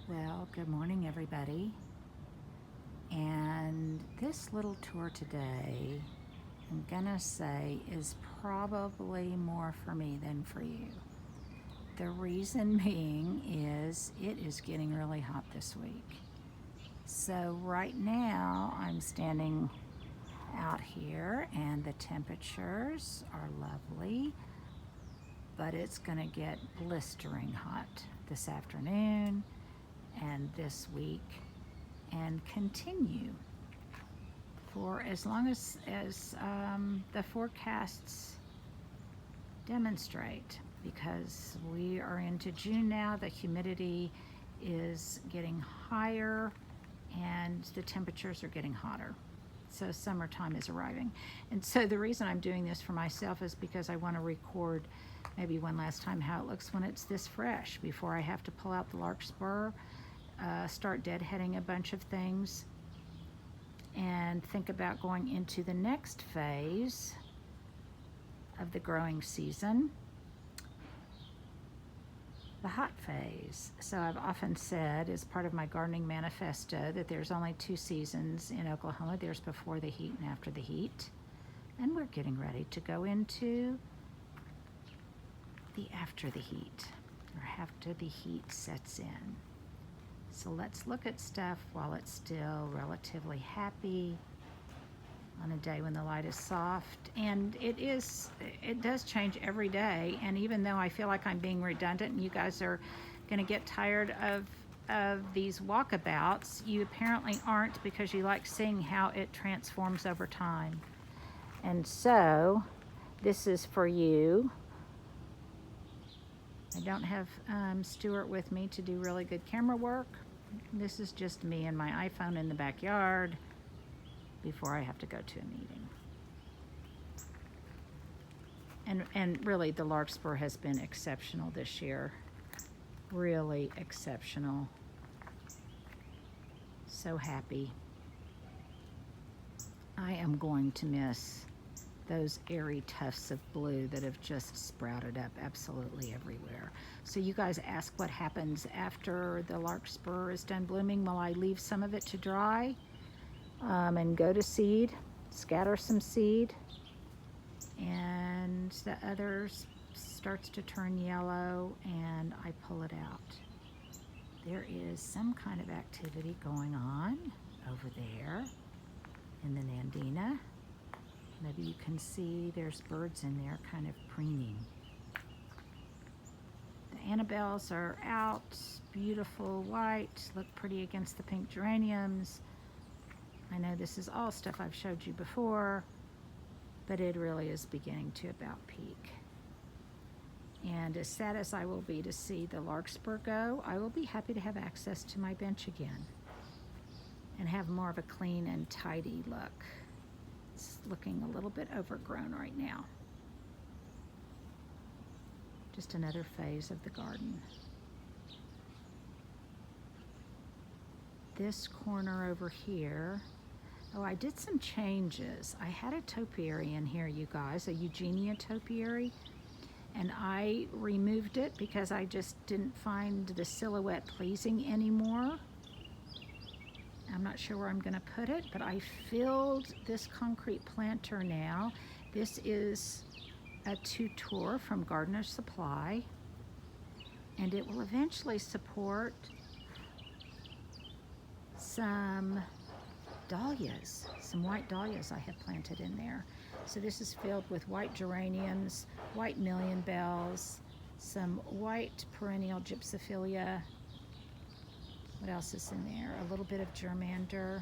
Well, good morning, everybody. And this little tour today, I'm gonna say, is probably more for me than for you. The reason being is it is getting really hot this week. So right now I'm standing out here and the temperatures are lovely, but it's gonna get blistering hot this afternoon and this week and continue for as long as the forecasts demonstrate, because we are into June now. The humidity is getting higher and the temperatures are getting hotter. So summertime is arriving. And so the reason I'm doing this for myself is because I want to record maybe one last time how it looks when it's this fresh, before I have to pull out the Larkspur, start deadheading a bunch of things, and think about going into the next phase of the growing season, the hot phase. So I've often said, as part of my gardening manifesto, that there's only two seasons in Oklahoma. There's before the heat and after the heat. And we're getting ready to go into the after the heat, or after the heat sets in. So let's look at stuff while it's still relatively happy on a day when the light is soft. And it does change every day. And even though I feel like I'm being redundant and you guys are gonna get tired of these walkabouts, you apparently aren't, because you like seeing how it transforms over time. And so this is for you. I don't have Stuart with me to do really good camera work. This is just me and my iPhone in the backyard before I have to go to a meeting. And really, the Larkspur has been exceptional this year. Really exceptional. So happy. I am going to miss those airy tufts of blue that have just sprouted up absolutely everywhere. So you guys ask what happens after the Larkspur is done blooming. Well, I leave some of it to dry and go to seed, scatter some seed, and the others starts to turn yellow and I pull it out. There is some kind of activity going on over there in the Nandina. Maybe you can see there's birds in there kind of preening. The Annabelles are out, beautiful white, look pretty against the pink geraniums. I know this is all stuff I've showed you before, but it really is beginning to about peak. And as sad as I will be to see the Larkspur go, I will be happy to have access to my bench again and have more of a clean and tidy look. It's looking a little bit overgrown right now. Just another phase of the garden. This corner over here, oh, I did some changes. I had a topiary in here, you guys, a Eugenia topiary, and I removed it because I just didn't find the silhouette pleasing anymore. I'm not sure where I'm gonna put it, but I filled this concrete planter now. This is a tuteur from Gardener's Supply, and it will eventually support some dahlias, some white dahlias I have planted in there. So this is filled with white geraniums, white million bells, some white perennial gypsophilia. What else is in there? A little bit of germander.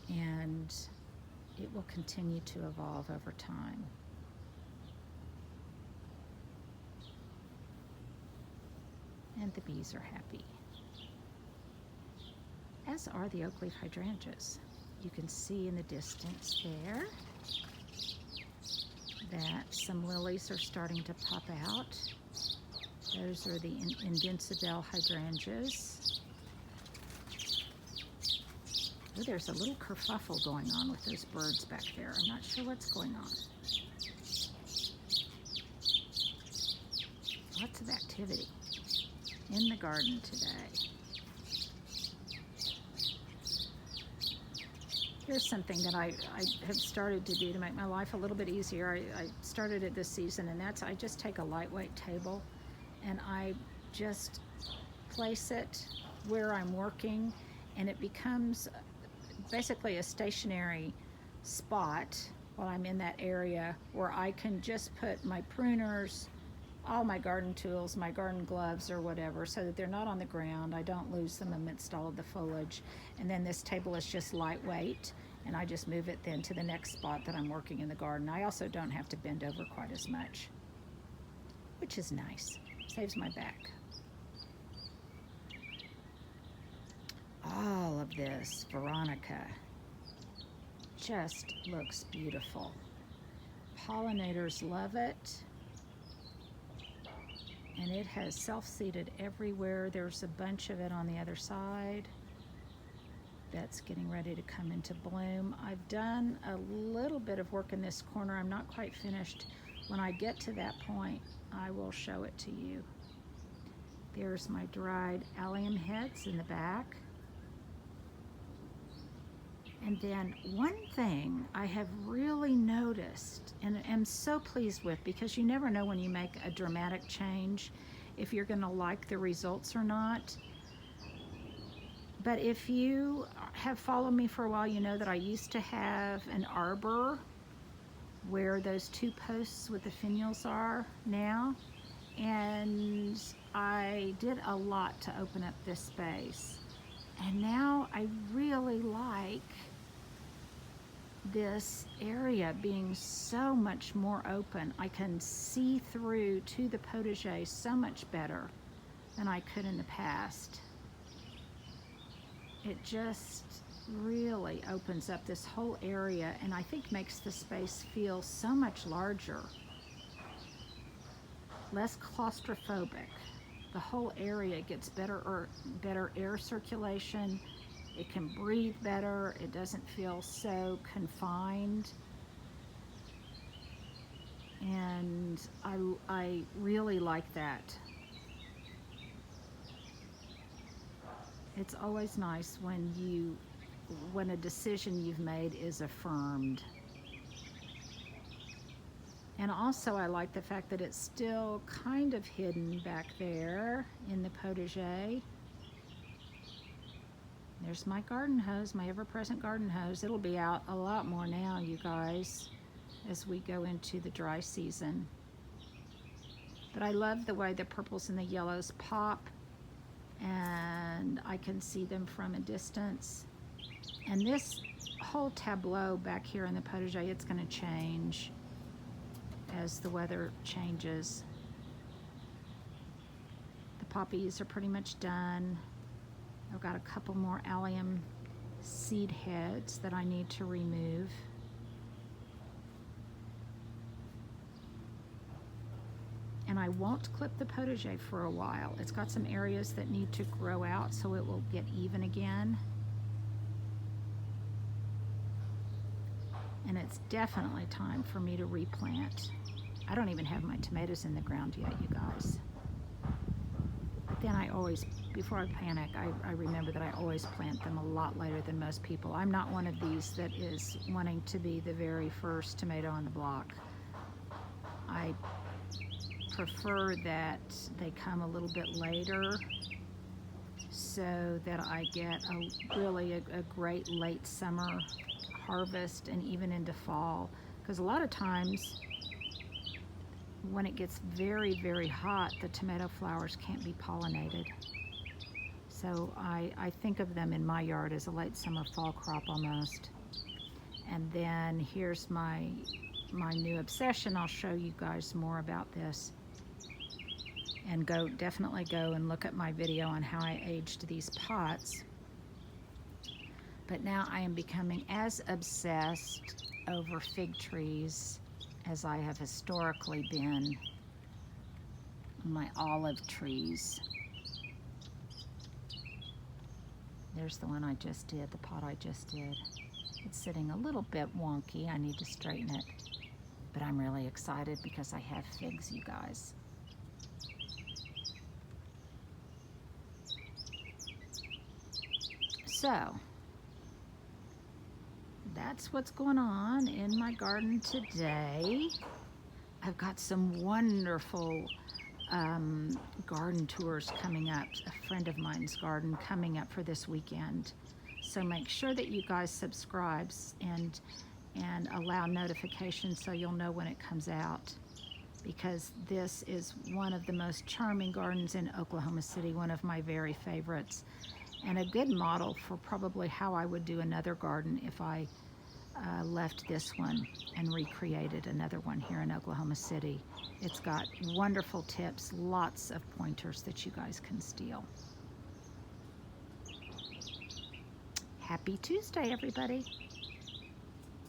And it will continue to evolve over time. And the bees are happy. As are the oak leaf hydrangeas. You can see in the distance there that some lilies are starting to pop out. Those are the Invincibelle hydrangeas. Oh, there's a little kerfuffle going on with those birds back there. I'm not sure what's going on. Lots of activity. in the garden today. Here's something that I have started to do to make my life a little bit easier. I started it this season, and that's I just take a lightweight table and I just place it where I'm working, and it becomes basically a stationary spot while I'm in that area where I can just put my pruners, all my garden tools, my garden gloves or whatever, so that they're not on the ground. I don't lose them amidst all of the foliage. And then this table is just lightweight, and I just move it then to the next spot that I'm working in the garden. I also don't have to bend over quite as much, which is nice. Saves my back. All of this Veronica just looks beautiful. Pollinators love it. And it has self-seeded everywhere. There's a bunch of it on the other side that's getting ready to come into bloom. I've done a little bit of work in this corner. I'm not quite finished. When I get to that point, I will show it to you. There's my dried allium heads in the back. And then one thing I have really noticed and am so pleased with, because you never know when you make a dramatic change if you're going to like the results or not. But if you have followed me for a while, you know that I used to have an arbor where those two posts with the finials are now. And I did a lot to open up this space. And now I really like this area being so much more open. I can see through to the potager so much better than I could in the past. It just really opens up this whole area, and I think makes the space feel so much larger, less claustrophobic. The whole area gets better air circulation. It can breathe better. It doesn't feel so confined. And I really like that. It's always nice when a decision you've made is affirmed. And also I like the fact that it's still kind of hidden back there in the potager. There's my garden hose, my ever-present garden hose. It'll be out a lot more now, you guys, as we go into the dry season. But I love the way the purples and the yellows pop, and I can see them from a distance. And this whole tableau back here in the potager, it's going to change as the weather changes. The poppies are pretty much done. I've got a couple more allium seed heads that I need to remove. And I won't clip the potager for a while. It's got some areas that need to grow out so it will get even again. And it's definitely time for me to replant. I don't even have my tomatoes in the ground yet, you guys. Then I always, before I panic, I remember that I always plant them a lot later than most people. I'm not one of these that is wanting to be the very first tomato on the block. I prefer that they come a little bit later so that I get a great late summer harvest and even into fall. Because a lot of times when it gets very, very hot, the tomato flowers can't be pollinated. So I think of them in my yard as a late summer fall crop almost. And then here's my new obsession. I'll show you guys more about this. And definitely go and look at my video on how I aged these pots. But now I am becoming as obsessed over fig trees as I have historically been on my olive trees. There's the one I just did, the pot I just did. It's sitting a little bit wonky. I need to straighten it. But I'm really excited because I have figs, you guys. So that's what's going on in my garden today. I've got some wonderful garden tours coming up. A friend of mine's garden coming up for this weekend. So make sure that you guys subscribe and allow notifications so you'll know when it comes out, because this is one of the most charming gardens in Oklahoma City, one of my very favorites, and a good model for probably how I would do another garden if I left this one and recreated another one here in Oklahoma City. It's got wonderful tips, lots of pointers that you guys can steal. Happy Tuesday, everybody.